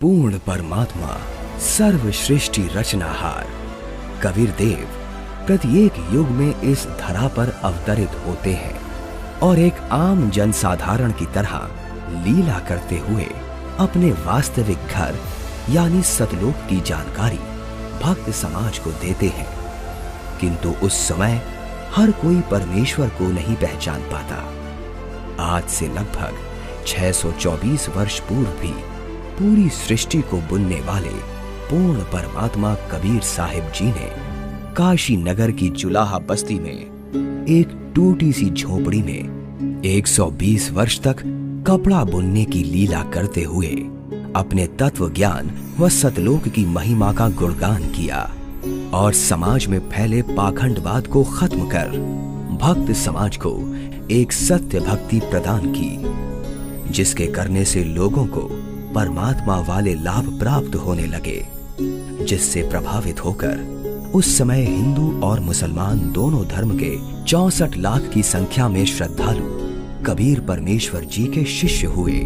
पूर्ण परमात्मा, सर्वश्रेष्ठी रचनाहार कबीर देव प्रत्येक युग में इस धरा पर अवतरित होते हैं और एक आम जनसाधारण की तरह लीला करते हुए अपने वास्तविक घर यानी सतलोक की जानकारी भक्त समाज को देते हैं। किंतु उस समय हर कोई परमेश्वर को नहीं पहचान पाता। आज से लगभग 624 वर्ष पूर्व भी पूरी सृष्टि को बुनने वाले पूर्ण परमात्मा कबीर साहिब जी ने काशी नगर की जुलाहा बस्ती में एक टूटी सी झोपड़ी में 120 वर्ष तक कपड़ा बुनने की लीला करते हुए अपने तत्व ज्ञान व सतलोक की महिमा का गुणगान किया और समाज में फैले पाखंडवाद को खत्म कर भक्त समाज को एक सत्य भक्ति प्रदान की, जिसके करने से लोगों को परमात्मा वाले लाभ प्राप्त होने लगे, जिससे प्रभावित होकर उस समय हिंदू और मुसलमान दोनों धर्म के 64 लाख की संख्या में श्रद्धालु कबीर परमेश्वर जी के शिष्य हुए।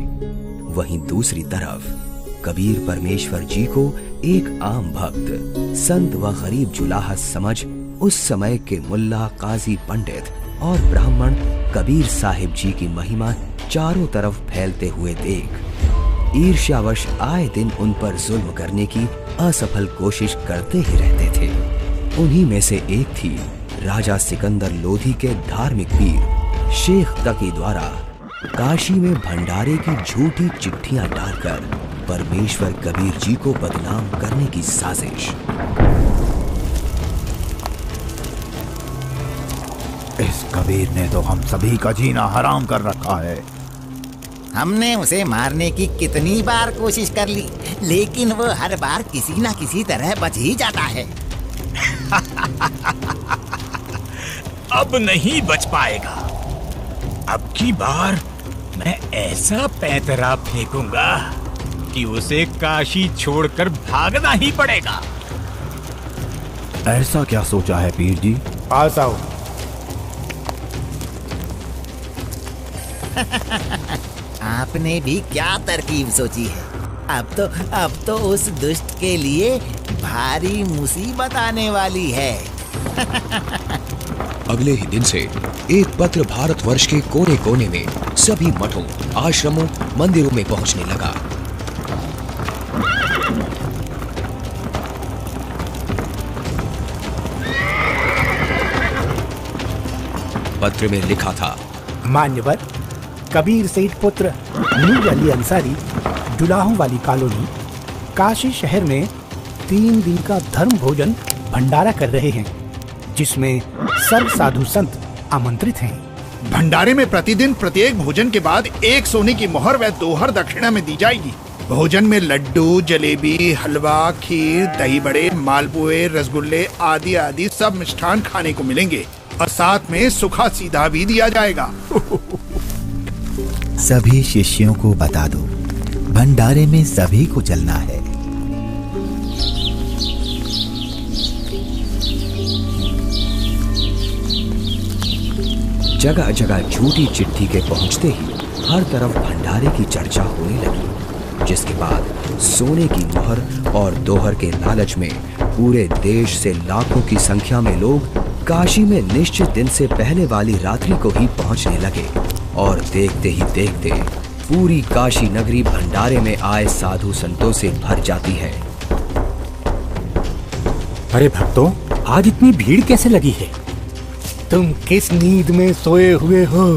वहीं दूसरी तरफ कबीर परमेश्वर जी को एक आम भक्त, संत व गरीब जुलाहा समझ उस समय के मुल्ला, काजी, पंडित और ब्राह्मण कबीर साहिब जी की महिमा चारों तरफ फैलते हुए देख ईर्ष्यावश आए दिन उन पर जुल्म करने की असफल कोशिश करते ही रहते थे। उन्हीं में से एक थी राजा सिकंदर लोधी के धार्मिक वीर शेख तकी द्वारा काशी में भंडारे की झूठी चिट्ठियां डालकर परमेश्वर कबीर जी को बदनाम करने की साजिश। इस कबीर ने तो हम सभी का जीना हराम कर रखा है। हमने उसे मारने की कितनी बार कोशिश कर ली, लेकिन वो हर बार किसी ना किसी तरह बच ही जाता है। अब नहीं बच पाएगा। अब की बार मैं ऐसा पैंतरा फेंकूंगा कि उसे काशी छोड़कर भागना ही पड़ेगा। ऐसा क्या सोचा है पीर जी? पास आओ। आपने भी क्या तरकीब सोची है? अब तो उस दुष्ट के लिए भारी मुसीबत आने वाली है। अगले ही दिन से एक पत्र भारतवर्ष के कोने कोने में सभी मठों, आश्रमों, मंदिरों में पहुंचने लगा। पत्र में लिखा था, मान्यवर कबीर सेठ पुत्र नूर अली अंसारी, जुलाहों वाली कॉलोनी, काशी शहर में 3 दिन का धर्म भोजन भंडारा कर रहे हैं, जिसमें सर्व साधु संत आमंत्रित हैं। भंडारे में प्रतिदिन प्रत्येक भोजन के बाद 1 सोने की मोहर व 2 हर दक्षिणा में दी जाएगी। भोजन में लड्डू, जलेबी, हलवा, खीर, दही बड़े, मालपुए, रसगुल्ले आदि आदि सब मिष्ठान खाने को मिलेंगे और साथ में सूखा सीधा भी दिया जाएगा। सभी शिष्यों को बता दो, भंडारे में सभी को चलना है। जगह जगह झूठी चिट्ठी के पहुंचते ही हर तरफ भंडारे की चर्चा होने लगी, जिसके बाद सोने की मोहर और दोहर के लालच में पूरे देश से लाखों की संख्या में लोग काशी में निश्चित दिन से पहले वाली रात्रि को ही पहुंचने लगे और देखते ही देखते पूरी काशी नगरी भंडारे में आए साधु संतों से भर जाती है। अरे भक्तों, आज इतनी भीड़ कैसे लगी है? तुम किस नींद में सोए हुए हो?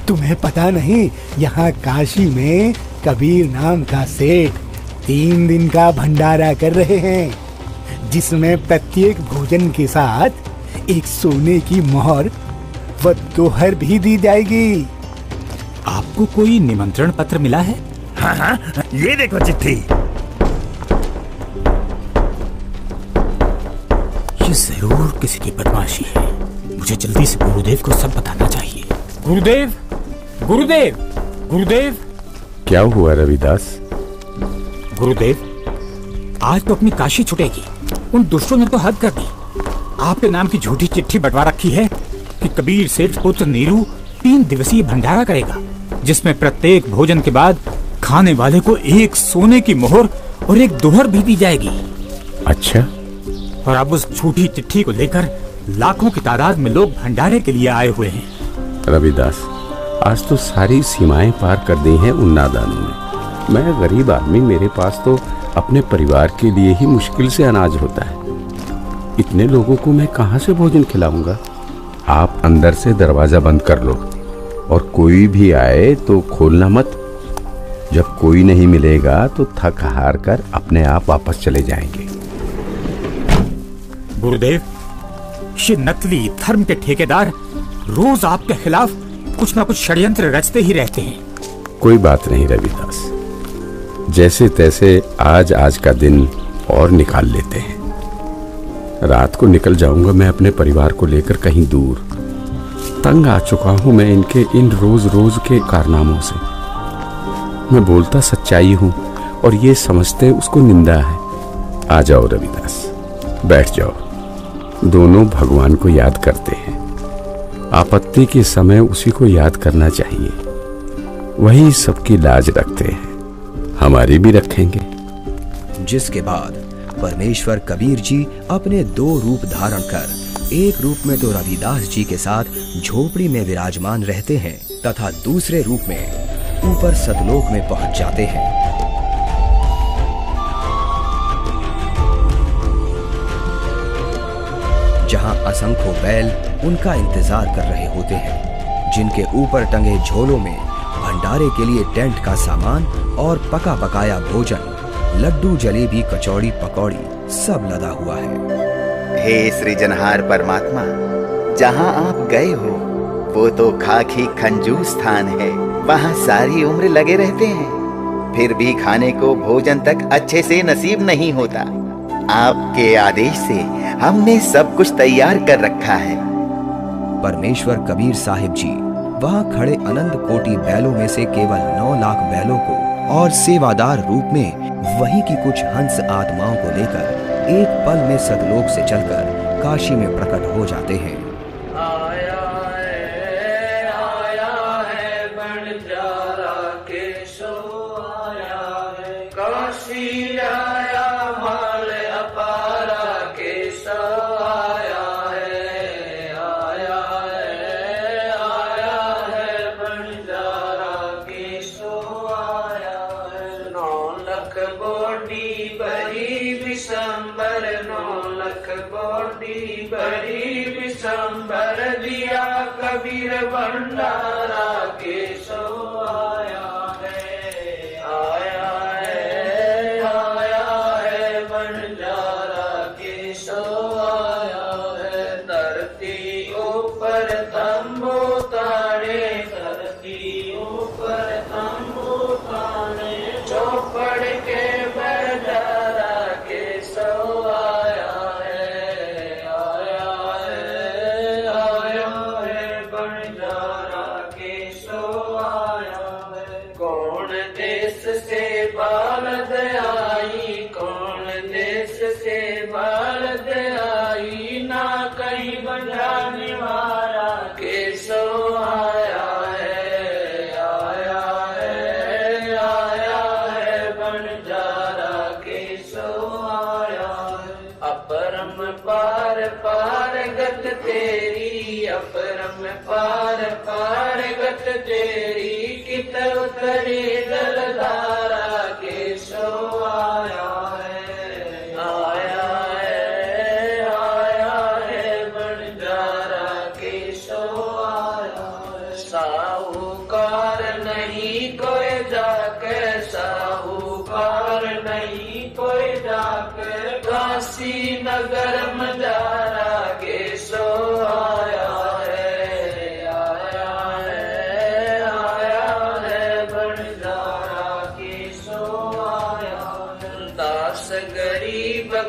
तुम्हें पता नहीं, यहाँ काशी में कबीर नाम का सेठ 3 दिन का भंडारा कर रहे हैं, जिसमें प्रत्येक भोजन के साथ 1 सोने की मोहर व दोहर भी दी जाएगी। आपको कोई निमंत्रण पत्र मिला है? हाँ, ये देखो चिट्ठी। ये जरूर किसी की बदमाशी है। मुझे जल्दी से गुरुदेव को सब बताना चाहिए। गुरुदेव, गुरुदेव, गुरुदेव। क्या हुआ रविदास? गुरुदेव, आज तो अपनी काशी छुटेगी। उन दुष्टों ने तो हद कर दी। आपके नाम की झूठी चिट्ठी बंटवा रखी है कि कबीर सेठ पुत्र नीरू 3 दिवसीय भंडारा करेगा, जिसमें प्रत्येक भोजन के बाद खाने वाले को एक सोने की मोहर और एक दोहर भी दी जाएगी। अच्छा। और अब उस झूठी चिट्ठी को लेकर लाखों की तादाद में लोग भंडारे के लिए आए हुए हैं। रविदास, आज तो सारी सीमाएं पार कर दी हैं उन नादानों ने। मैं गरीब आदमी, मेरे पास तो अपने परिवार के लिए ही मुश्किल से अनाज होता है। इतने लोगों को मैं कहाँ से भोजन खिलाऊंगा? आप अंदर से दरवाजा बंद कर लो और कोई भी आए तो खोलना मत। जब कोई नहीं मिलेगा तो थक हार कर अपने आप वापस चले जाएंगे। गुरुदेव, ये नकली धर्म के ठेकेदार रोज आपके खिलाफ कुछ ना कुछ षड्यंत्र रचते ही रहते हैं। कोई बात नहीं रविदास, जैसे तैसे आज का दिन और निकाल लेते हैं। रात को निकल जाऊंगा मैं अपने परिवार को लेकर कहीं दूर। तंग आ चुका हूं मैं इनके इन रोज रोज के कारनामों से। मैं बोलता सच्चाई हूं और ये समझते उसको निंदा है। आ जाओ रविदास, बैठ जाओ। दोनों भगवान को याद करते हैं। आपत्ति के समय उसी को याद करना चाहिए। वही सबकी लाज रखते हैं, हमारी भी रखेंगे। जिसके बाद परमेश्वर कबीर जी अपने 2 रूप धारण कर, एक रूप में तो रविदास जी के साथ झोपड़ी में विराजमान रहते हैं तथा दूसरे रूप में ऊपर सतलोक में पहुंच जाते हैं। जहां असंख्यों बैल उनका इंतजार कर रहे होते हैं, जिनके ऊपर टंगे झोलों में भंडारे के लिए टेंट का सामान और पका पकाया भोजन, लड्डू, जलेबी, कचौड़ी, पकौड़ी सब लदा हुआ है। हे सृजनहार परमात्मा, जहाँ आप गए हो वो तो खाकी खंजूस स्थान है। वहाँ सारी उम्र लगे रहते हैं, फिर भी खाने को भोजन तक अच्छे से नसीब नहीं होता। आपके आदेश से हमने सब कुछ तैयार कर रखा है। परमेश्वर कबीर साहिब जी वहाँ खड़े अनंत कोटि बैलों में से केवल 9 लाख बैलों को और सेवादार रूप में वही की कुछ हंस आत्माओं को लेकर एक पल में सतलोक से चलकर काशी में प्रकट हो जाते हैं। कबीर भंडारा के सो आया है, आया है भंडारा के सो आया है। धरती ऊपर तंबू तारे, धरती ऊपर तंबू तारे, चौपड़ के भंडारा के सो आया है। पार पार गत तेरी कित उतरी जलधारा के सो आया है, आया है बंजारा के सो आया है। साहूकार नहीं कोई जाके, साहूकार नहीं कोई जाके, काशी नगर मजारा के सो आया है।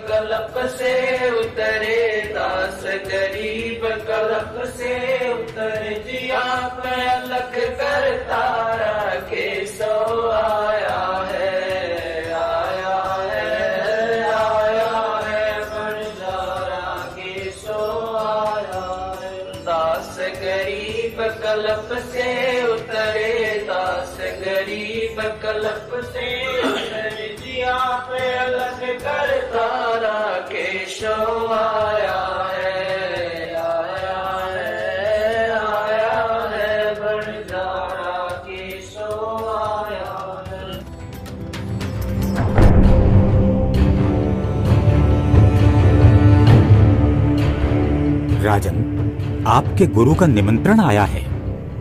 कलप से उतरे दास, गरीब कलप से उतरे, जिया पे अलग कर तारा के सो आया है, आया है बंजारा के सो आया है। दास गरीब कलप से उतरे, दास गरीब कलप से उतर जिया पे अलग करता राकेशो आया है, आया है, आया है भंडारा केशो आया है। राजन, आपके गुरु का निमंत्रण आया है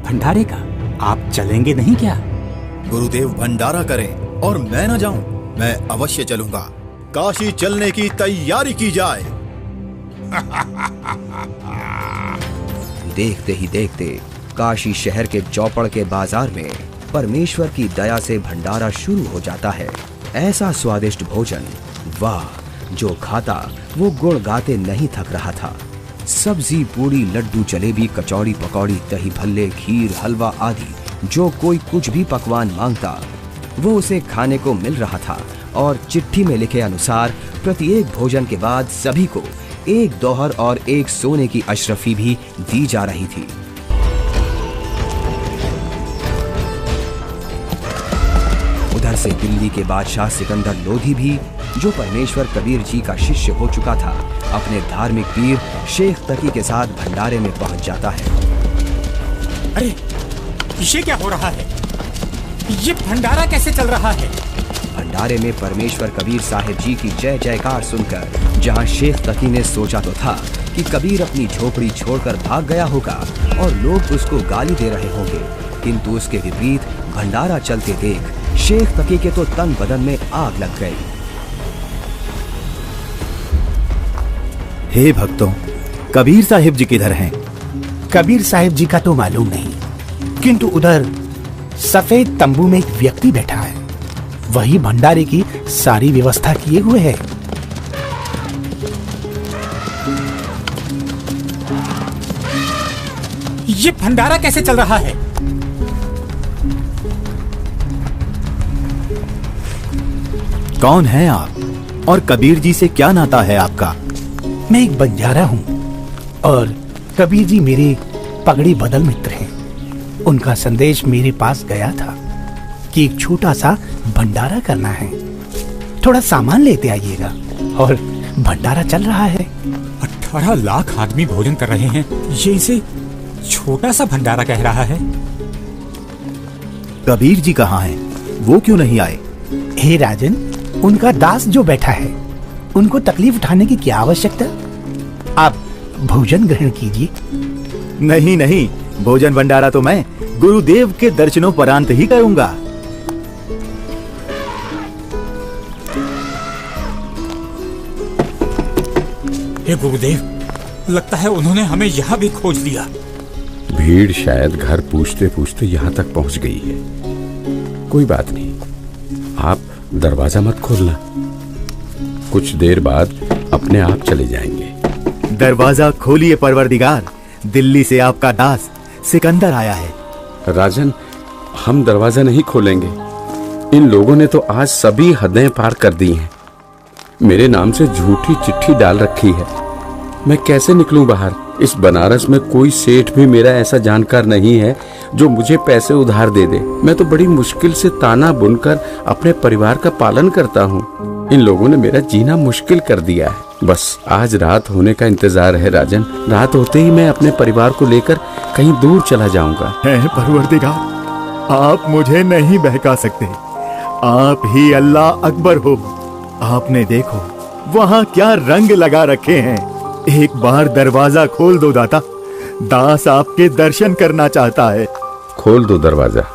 भंडारे का, आप चलेंगे नहीं क्या? गुरुदेव भंडारा करें और मैं न जाऊं, मैं अवश्य चलूंगा। काशी चलने की तैयारी की जाए। देखते ही देखते काशी शहर के चौपड़ के बाजार में परमेश्वर की दया से भंडारा शुरू हो जाता है। ऐसा स्वादिष्ट भोजन, वाह, जो खाता वो गुण गाते नहीं थक रहा था। सब्जी, पूरी, लड्डू, जलेबी, कचौड़ी, पकौड़ी, दही भल्ले, खीर, हलवा आदि जो कोई कुछ भी पकवान मांगता वो उसे खाने को मिल रहा था। और चिट्ठी में लिखे अनुसार प्रत्येक भोजन के बाद सभी को एक दोहर और एक सोने की अशरफी भी दी जा रही थी। उधर से दिल्ली के बादशाह सिकंदर लोधी भी, जो परमेश्वर कबीर जी का शिष्य हो चुका था, अपने धार्मिक पीर शेख तकी के साथ भंडारे में पहुंच जाता है। अरे ये क्या हो रहा है? ये भंडारा कैसे चल रहा है? भंडारे में परमेश्वर कबीर साहिब जी की जय जयकार सुनकर जहां शेख तकी ने सोचा तो था कि कबीर अपनी झोपड़ी छोड़कर भाग गया होगा और लोग उसको गाली दे रहे होंगे, किंतु उसके विपरीत भंडारा चलते देख शेख तकी के तो तन बदन में आग लग गई। हे भक्तों, कबीर साहिब जी किधर हैं? कबीर साहिब जी का तो मालूम नहीं, किंतु उधर सफेद तंबू में एक व्यक्ति बैठा है, वही भंडारे की सारी व्यवस्था किए हुए है। ये भंडारा कैसे चल रहा है? कौन है आप और कबीर जी से क्या नाता है आपका? मैं एक बंजारा हूँ और कबीर जी मेरे पगड़ी बदल मित्र हैं। उनका संदेश मेरे पास गया था कि एक छोटा सा भंडारा करना है, थोड़ा सामान लेते आइएगा। और भंडारा चल रहा है। 18 लाख आदमी भोजन कर रहे हैं, ये इसे छोटा सा भंडारा कह रहा है। कबीर जी कहाँ हैं? वो क्यों नहीं आए? हे राजन, उनका दास जो बैठा है, उनको तकलीफ उठाने की क्या आवश्यकता? आप भोजन ग्रहण कीजिए। नहीं नहीं, भोजन भंडारा तो मैं गुरुदेव के दर्शनोपरांत ही करूंगा। हे गुरुदेव, लगता है उन्होंने हमें यहाँ भी खोज लिया। भीड़ शायद घर पूछते पूछते यहाँ तक पहुँच गई है। कोई बात नहीं, आप दरवाजा मत खोलना, कुछ देर बाद अपने आप चले जाएंगे। दरवाजा खोलिए परवरदिगार, दिल्ली से आपका दास सिकंदर आया है। राजन, हम दरवाजा नहीं खोलेंगे। इन लोगों ने तो आज सभी हदें पार कर दी हैं। मेरे नाम से झूठी चिट्ठी डाल रखी है। मैं कैसे निकलूं बाहर? इस बनारस में कोई सेठ भी मेरा ऐसा जानकार नहीं है जो मुझे पैसे उधार दे दे। मैं तो बड़ी मुश्किल से ताना बुनकर अपने परिवार का पालन करता हूँ। इन लोगों ने मेरा जीना मुश्किल कर दिया है। बस आज रात होने का इंतजार है राजन। रात होते ही मैं अपने परिवार को लेकर कहीं दूर चला जाऊंगा। है परवरदिगार, आप मुझे नहीं बहका सकते। आप ही अल्लाह अकबर हो। आपने देखो वहाँ क्या रंग लगा रखे हैं। एक बार दरवाजा खोल दो दाता, दास आपके दर्शन करना चाहता है। खोल दो दरवाजा।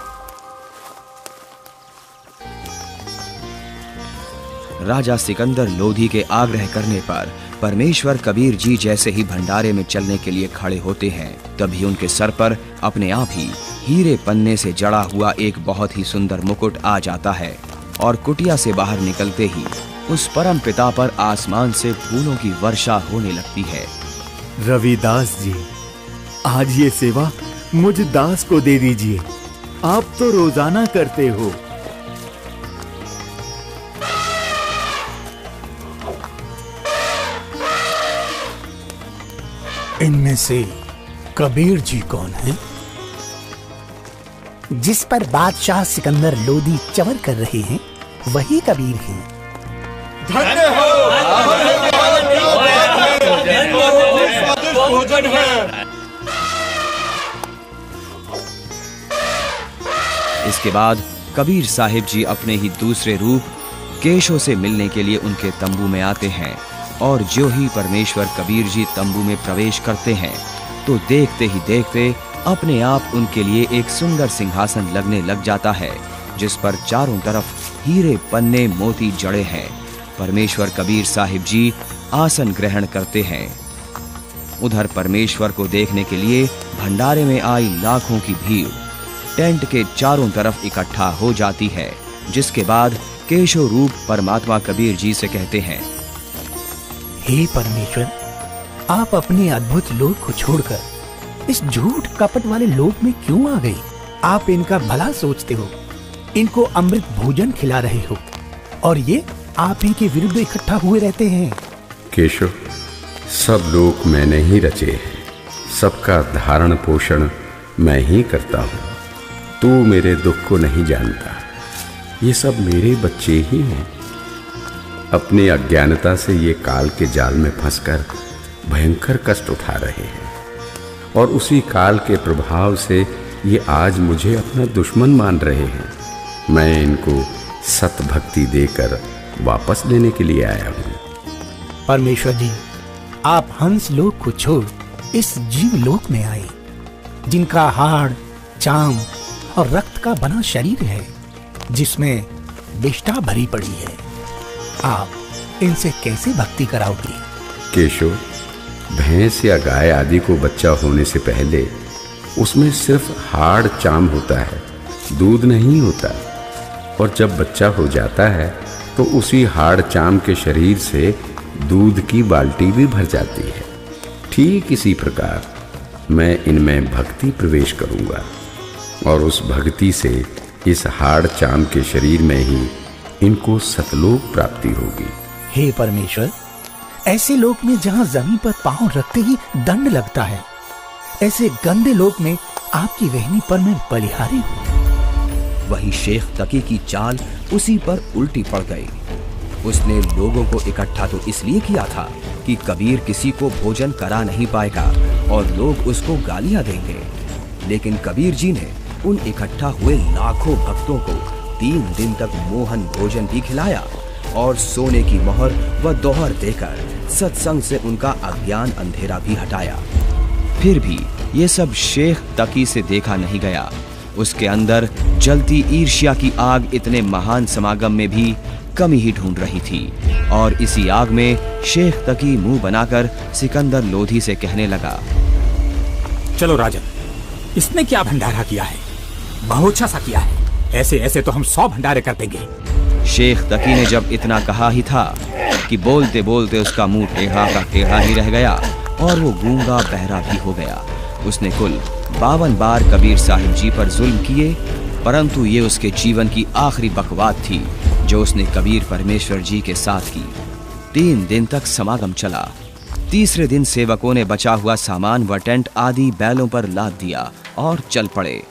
राजा सिकंदर लोधी के आग्रह करने पर परमेश्वर कबीर जी जैसे ही भंडारे में चलने के लिए खड़े होते हैं, तभी उनके सर पर अपने आप ही हीरे पन्ने से जड़ा हुआ एक बहुत ही सुंदर मुकुट आ जाता है और कुटिया से बाहर निकलते ही उस परम पिता पर आसमान से फूलों की वर्षा होने लगती है। रविदास जी, आज ये सेवा मुझ दास को दे दीजिए। आप तो रोजाना करते हो। इनमें से कबीर जी कौन है? जिस पर बादशाह सिकंदर लोदी चवर कर रहे हैं वही कबीर हैं। इसके बाद कबीर साहिब जी अपने ही दूसरे रूप केशव से मिलने के लिए उनके तंबू में आते हैं और जो ही परमेश्वर कबीर जी तंबू में प्रवेश करते हैं तो देखते ही देखते अपने आप उनके लिए एक सुंदर सिंहासन लगने लग जाता है जिस पर चारों तरफ हीरे पन्ने मोती जड़े हैं। परमेश्वर कबीर साहिब जी आसन ग्रहण करते हैं। उधर परमेश्वर को देखने के लिए भंडारे में आई लाखों की भीड़ टेंट के चारों तरफ इकट्ठा हो जाती है, जिसके बाद केशव रूप परमात्मा कबीर जी से कहते हैं, हे परमेश्वर, आप अपने अद्भुत लोक को छोड़कर इस झूठ कपट वाले लोक में क्यों आ गए? आप इनका भला सोचते हो, इनको अमृत भोजन खिला रहे हो और ये आप ही के विरुद्ध इकट्ठा हुए रहते हैं। केशव, सब लोग मैंने ही रचे हैं, सबका धारण पोषण मैं ही करता हूँ। तू मेरे दुख को नहीं जानता, ये सब मेरे बच्चे ही हैं। अपनी अज्ञानता से ये काल के जाल में फंसकर भयंकर कष्ट उठा रहे हैं और उसी काल के प्रभाव से ये आज मुझे अपना दुश्मन मान रहे हैं। मैं इनको सत भक्ति देकर वापस लेने के लिए आया हूँ। परमेश्वर जी, आप हंस लोक को छोड़ इस जीव लोक में आए, जिनका हाड़, चाम और रक्त का बना शरीर है, जिसमें विष्ठा भरी पड़ी है। आप इनसे कैसे भक्ति कराओगे? केशव, भैंस या गाय आदि को बच्चा होने से पहले उसमें सिर्फ हाड़ चाम होता है, दूध नहीं होता। और जब बच्चा हो जाता है तो उसी हाड़ चाम के शरीर से दूध की बाल्टी भी भर जाती है। ठीक इसी प्रकार मैं इनमें भक्ति प्रवेश करूंगा और उस भक्ति से इस हाड़ चाम के शरीर में ही इनको सतलोक प्राप्ति होगी। हे परमेश्वर, ऐसे लोक में जहाँ जमीन पर पांव रखते ही दंड लगता है, ऐसे गंदे लोक में आपकी रहनी पर मैं बलिहारी हूँ। वही शेख तकी की चाल उसी पर उल्टी पड़ गई। उसने लोगों को इकट्ठा तो इसलिए किया था कि कबीर किसी को भोजन करा नहीं पाएगा और लोग उसको गालियां देंगे, लेकिन कबीर जी ने उन इकट्ठा हुए लाखों भक्तों को 3 दिन तक मोहन भोजन भी खिलाया और सोने की मोहर व दोहर देकर सत्संग से उनका अज्ञान अंधेरा भी हटाया। फिर भी ये सब शेख तकी से देखा नहीं गया। उसके अंदर जलती ईर्ष्या की आग इतने महान समागम में भी कमी ही ढूंढ रही थी और इसी आग में शेख तकी मुंह बनाकर सिकंदर लोधी से कहने लगा, चलो राजन, इसने क्या भंडारा किया है? बहुत अच्छा सा किया है। ऐसे ऐसे तो हम 100 भंडारे कर देंगे। शेख तकी ने जब इतना कहा ही था कि बोलते बोलते उसका मुंह टेढ़ा का टेढ़ा ही रह गया और वो गूंगा बहरा भी हो गया। उसने कुल 52 बार कबीर साहिब जी पर जुल्म किए, परंतु ये उसके जीवन की आखिरी बकवाद थी जो उसने कबीर परमेश्वर जी के साथ की। 3 दिन तक समागम चला। तीसरे दिन सेवकों ने बचा हुआ सामान व टेंट आदि बैलों पर लाद दिया और चल पड़े।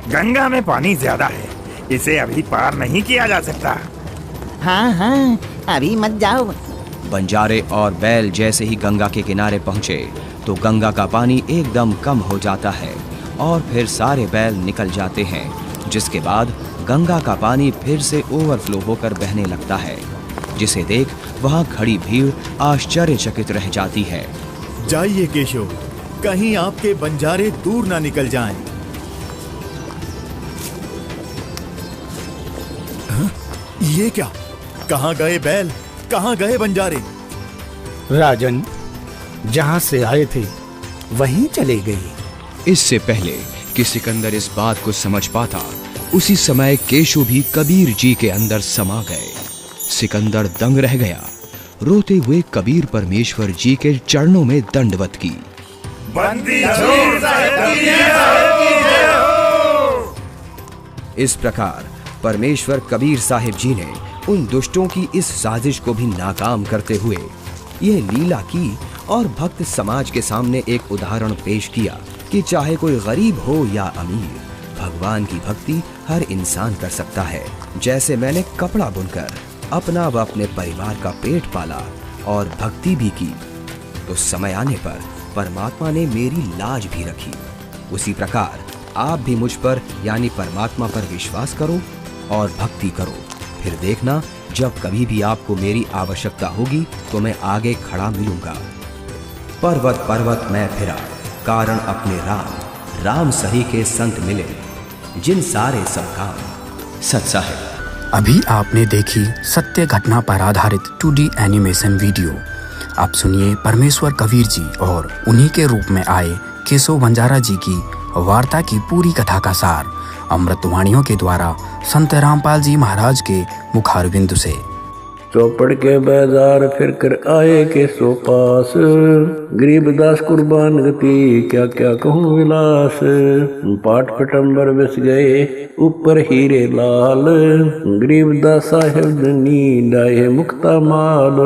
गंगा में पानी ज्यादा है, इसे अभी पार नहीं किया जा सकता। हाँ हाँ, अभी मत जाओ। बंजारे और बैल जैसे ही गंगा के किनारे पहुंचे तो गंगा का पानी एकदम कम हो जाता है और फिर सारे बैल निकल जाते हैं, जिसके बाद गंगा का पानी फिर से ओवरफ्लो होकर बहने लगता है, जिसे देख वहां खड़ी भीड़ आश्चर्यचकित रह जाती है। जाइए केशव, कहीं आपके बंजारे दूर ना निकल जाएं। ये क्या? कहाँ गए बैल, कहाँ गए बंजारे? राजन, जहाँ से आए थे वहीं चले गए। इससे पहले कि सिकंदर इस बात को समझ पाता, उसी समय केशव भी कबीर जी के अंदर समा गए। सिकंदर दंग रह गया, रोते हुए कबीर परमेश्वर जी के चरणों में दंडवत की। इस प्रकार परमेश्वर कबीर साहिब जी ने उन दुष्टों की इस साजिश को भी नाकाम करते हुए यह लीला की और भक्त समाज के सामने एक उदाहरण पेश किया कि चाहे कोई गरीब हो या अमीर, भगवान की भक्ति हर इंसान कर सकता है। जैसे मैंने कपड़ा बुनकर अपना व अपने परिवार का पेट पाला और भक्ति भी की, तो समय आने पर परमात्मा ने मेरी लाज भी रखी। उसी प्रकार आप भी मुझ पर यानी परमात्मा पर विश्वास करो और भक्ति करो। फिर देखना, जब कभी भी आपको मेरी आवश्यकता होगी तो मैं आगे खड़ा मिलूंगा। पर्वत पर्वत मैं फिरा, कारण अपने राम सही के संत मिले, जिन सारे सब काम सच्चा है। अभी आपने देखी सत्य घटना पर आधारित 2D एनिमेशन वीडियो। आप सुनिए परमेश्वर कबीर जी और उन्हीं के रूप में आए केशव बंजारा जी की वार्ता की पूरी कथा का सार अमृतवाणियों के द्वारा संत रामपाल जी महाराज के मुखारविंद से। चौपड़ के बाजार फिर कर आए के सो पास, गरीबदास कुर्बान गति क्या क्या कहूँ विलास। पाट पटंबर बस गए ऊपर हीरे लाल, गरीबदास साहेब धनी डाये मुक्ता माल।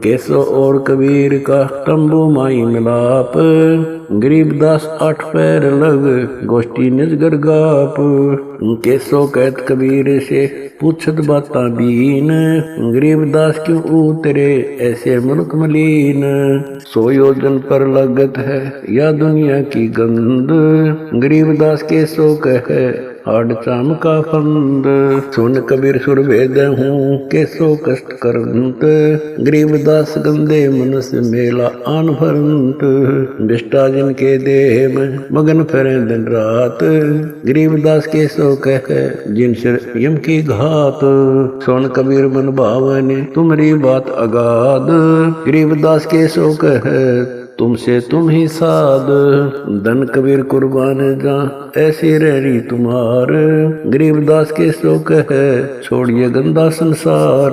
केसो और कबीर का तंबू माई मिलाप, गरीबदास 8 पैर लग गोष्ठी निजगर गाप। केसो कहत कबीर से पूछत बाता बीन, गरीबदास क्यों उतरे ऐसे मुल्क मलीन। 100 योजन पर लगत है या दुनिया की गंद, गरीबदास के सो कहे आड़ चाम का फंद। सुन कबीर सुर भेद हूँ कैसो कष्ट करंत, गरीबदास गंदे मन से मेला आन भरंत। बिष्टा जिनके देह में मगन फिरे दिन रात, गरीबदास के सो कहे जिन सिर यम की घात। सुन कबीर मन भावने तुम्हारी बात अगाध, गरीबदास के सो कहे तुमसे तुम ही साध। धन कबीर कुर्बान जा ऐसी रही तुम्हार, गरीबदास के सो कहे छोड़िए गंदा संसार।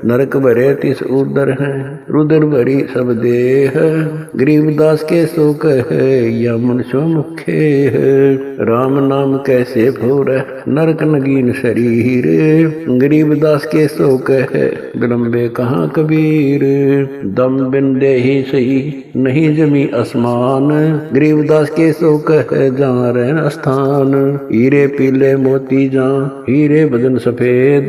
नरक भरे तिस उदर है रुदर भरी सब देह, गरीबदास के सो कहे या मनुष्य मुखे है। राम नाम कैसे भोर नरक नगीन शरीर, गरीबदास के सो कहे विलंबे कहाँ कबीर। दम बिन दे ही सही नहीं जमी आसमान, गरीबदास के सो कहे जहाँ रहन स्थान। हीरे पीले मोती जहाँ हीरे बदन सफेद,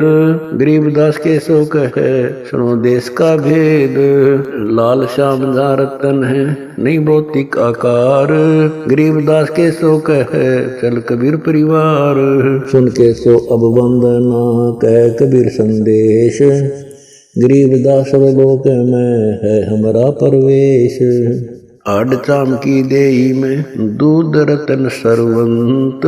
गरीबदास के सो कहे सुनो देश का भेद। लाल श्याम जहाँ रतन है नहीं भौतिक आकार, गरीबदास के सो कहे चल कबीर परिवार। सुन के सो अब वंदना कह कबीर संदेश, गरीबदास लोक में है हमारा परवेश। आड़ चाम की देही में दूध रतन सरवंत,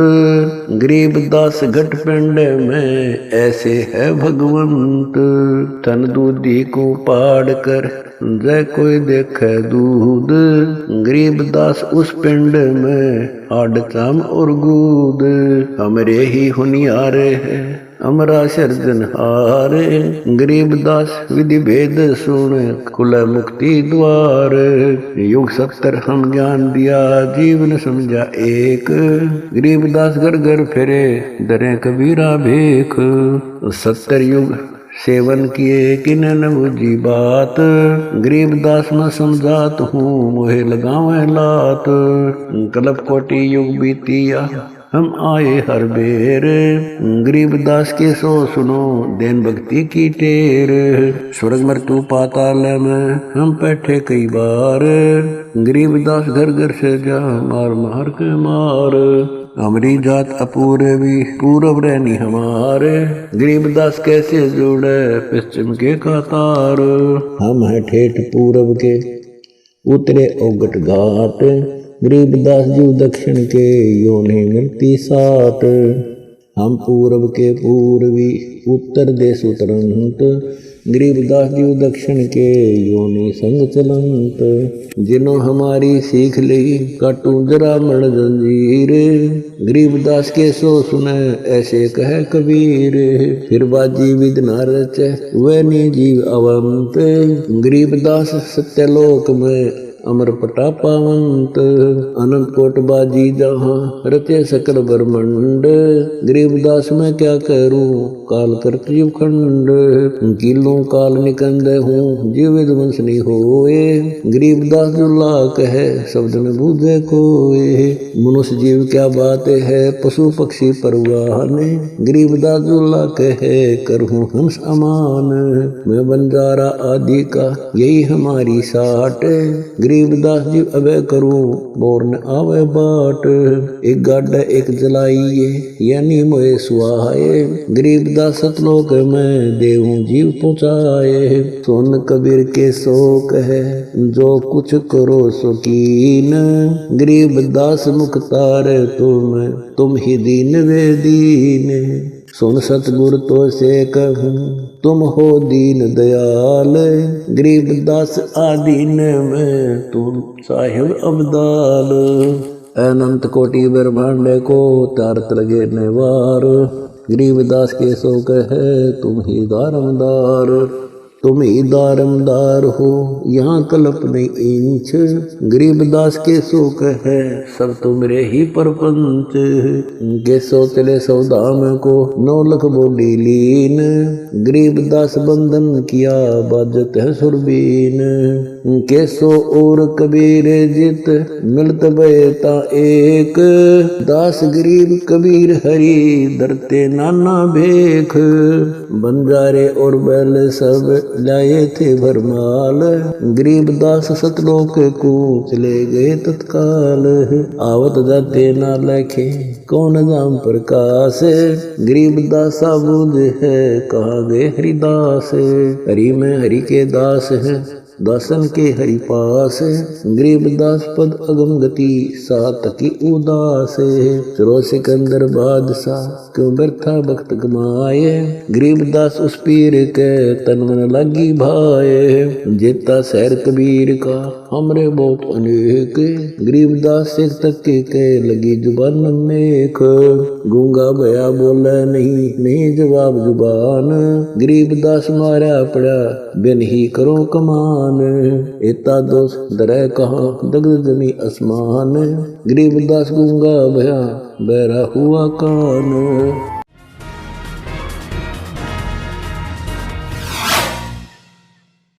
गरीबदास घट पिंड में ऐसे है भगवंत। तन दूधी को पाड़ कर जय कोई देखे दूध, गरीबदास उस पिंड में आड़ चाम और गूद। हमरे ही हुनियारे है अमरा सर्जनहार, गरीबदास विधि भेद सुन खुला मुक्ति द्वार। युग 70 हम ज्ञान दिया जीवन समझा एक, गरीबदास घर घर फिरे दरे कबीरा भेख। 70 युग सेवन किए किन न बुझी बात, गरीबदास न समझात हूँ मोहे लगावे लात। कल्प कोटि युग बीतिया हम आए हर बेर, गरीबदास के सो सुनो देन भक्ति की टेर। स्वर्ग मृत्यु पाताल में हम बैठे कई बार, गरीबदास घर घर से जा मार मार के मार। हमारी जात अपूर्वी पूरब रहनी हमारे, गरीबदास कैसे जोड़े पश्चिम के कतार। हम हैं ठेठ पूरब के उतरे ओगट घाट, गरीबदास जीव दक्षिण के यो नहीं मिलती साट। हम पूरब के पूर्वी उत्तर देश उतरंत, गरीबदास जीव दक्षिण के यो नहीं संग चलंत। जिन्हों हमारी सीख ली काटू जरा मण जंजीर, गरीबदास के सो सुने ऐसे कहे कबीर। फिर बाजी विद न रचे वह नी जीव अवंत, गरीबदास सत्यलोक में अमर प्रतापावंत अनंत कोट बाजी जहाँ रचे सकल ब्रह्मंड गरीबदास मैं क्या करूं काल करत जीव खंड किलों काल निकंद हूँ जीव विध्वंस नहीं होए गरीबदास दुल्ला कहे शब्द न बूझे कोए मनुष्य जीव क्या बात है पशु पक्षी परवाने गरीबदास दुल्ला कहे करहूं हंस अमान मैं बंजारा आदि का यही हमारी साट गरीबदास जी अबे करूं बोर न आवे बाट एक गाड्डा एक जलाइए यानी मोए सुहाए गरीबदास सतलोक में देवों जीव पहुँचाए सोन कबीर के शोक है जो कुछ करो सुकीन गरीबदास मुख्तार तुम ही दीन वे दीन सुन सतगुर तो से कहूँ तुम हो दीन दयाल गरीबदास आदीन में तुम साहिब अब्दाल अनंत कोटि ब्रह्मांड को तारत लगे नवार गरीबदास के शोक है तुम ही दारमदार तुम ही दारमदार हो यहाँ कल्प नहीं इंच गरीबदास के शोक है सब तुमरे ही परपंच के सो चले सौदाम को 9 लाख बोली लीन गरीबदास बंधन किया बाजत है सुरबीन के सो और कबीर जित मिलत बेता एक दास गरीब कबीर हरि डरते नाना भेख बंजारे और बैल सब लाए थे भरमाल गरीबदास सतलोक को चले गए तत्काल आवत जाते ना लखे कौन नाम प्रकाश गरीबदास बूझ है कहाँ गए हरिदास हरि में हरि के दास है दासन के हरि पास गरीबदास पद अगम गति सात की उदास चलो सिकंदर बादशाह क्यों व्यर्था भक्त गमाए गरीबदास उस पीर के तन मन लगी भाए जेता शहर कबीर का हमरे बहुत अनेक गरीबदास से तक के लगी जुबान मेख गूंगा भया बोला नहीं जवाब जुबान गरीबदास मारा पड़ा बिन ही करो कमान एता दोष दरह कहाँ दग्ध जमी आसमान गरीबदास गूंगा भया बहरा हुआ कान।